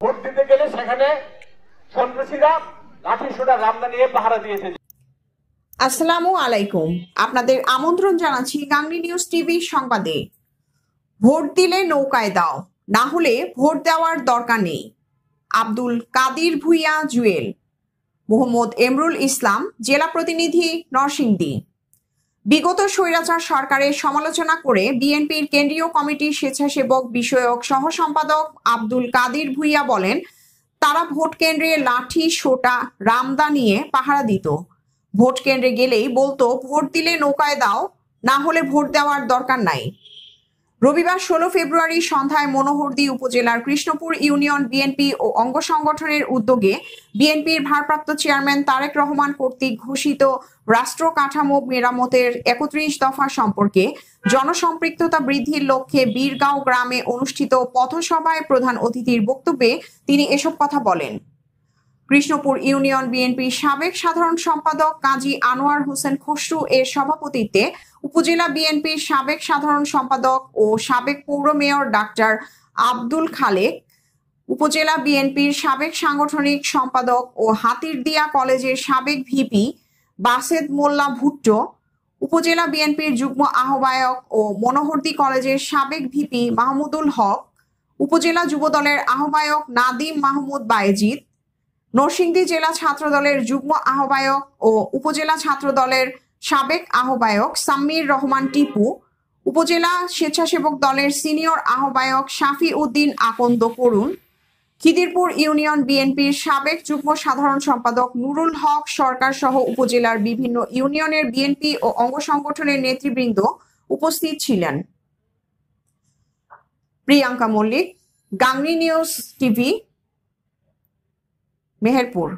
Vote দিতে গেলে সেখানে সন্ত্রাসীরা লাঠি সোটা রামদা নিয়ে পাহারা দিয়েছে। আসসালামু আলাইকুম, আপনাদের আমন্ত্রণ জানাচ্ছি গাংনী নিউজ টিভি সংবাদে। ভোট দিলে নৌকায় দাও, না হলে ভোট দেওয়ার দরকার নেই। আব্দুল কাদির ভুইয়া জুয়েল। মোহাম্মদ এমরুল ইসলাম, জেলা প্রতিনিধি, নরসিংদী। বিগত স্বৈরাচার সরকারের সমালোচনা করে বিএনপির কেন্দ্রীয় কমিটির স্বেচ্ছাসেবক বিষয়ক সহ সম্পাদক আব্দুল কাদির ভুইয়া বলেন, তারা ভোট কেন্দ্রে লাঠি সোটা রামদা নিয়ে পাহারা দিত। ভোট কেন্দ্রে গেলেই বলতো ভোট দিলে নৌকায় দাও, না হলে ভোট দেওয়ার দরকার নাই। রবিবার 16 ফেব্রুয়ারি সন্ধ্যায় মনোহরদী উপজেলার কৃষ্ণপুর ইউনিয়ন বিএনপি ও অঙ্গ সংগঠনের উদ্যোগে বিএনপির ভারপ্রাপ্ত চেয়ারম্যান তারেক রহমান কর্তৃক ঘোষিত রাষ্ট্র কাঠামো মেরামতের 31 দফা সম্পর্কে জনসম্পৃক্ততা বৃদ্ধির লক্ষ্যে বীরগাঁও গ্রামে অনুষ্ঠিত পথসভায় প্রধান অতিথির বক্তব্যে তিনি এসব কথা বলেন। কৃষ্ণপুর ইউনিয়ন বিএনপির সাবেক সাধারণ সম্পাদক কাজী আনোয়ার হোসেন খসরু এর সভাপতিত্বে উপজেলা বিএনপির সাবেক সাধারণ সম্পাদক ও সাবেক পৌর মেয়র ডাক্তার আব্দুল খালেক, উপজেলা বিএনপির সাবেক সাংগঠনিক সম্পাদক ও হাতিরদিয়া কলেজের সাবেক ভিপি বাসেদ মোল্লা ভুট্টো, উপজেলা বিএনপির যুগ্ম আহ্বায়ক ও মনোহরদী কলেজের সাবেক ভিপি মাহমুদুল হক, উপজেলা যুবদলের আহ্বায়ক নাদিম মাহমুদ বায়েজিদ, নরসিংদী জেলা ছাত্রদলের যুগ্ম আহ্বায়ক ও উপজেলা ছাত্রদলের সাবেক আহ্বায়ক সাম্মির রহমান টিপু, উপজেলা স্বেচ্ছাসেবক দলের সিনিয়র আহ্বায়ক শাফি উদ্দিন আকন্দ করুন, খিদিরপুর ইউনিয়ন বিএনপির সাবেক যুগ্ম সাধারণ সম্পাদক নুরুল হক সরকার সহ উপজেলার বিভিন্ন ইউনিয়নের বিএনপি ও অঙ্গ সংগঠনের নেতৃবৃন্দ উপস্থিত ছিলেন। Priyanka Mallick, Gangni news TV, Meherpur.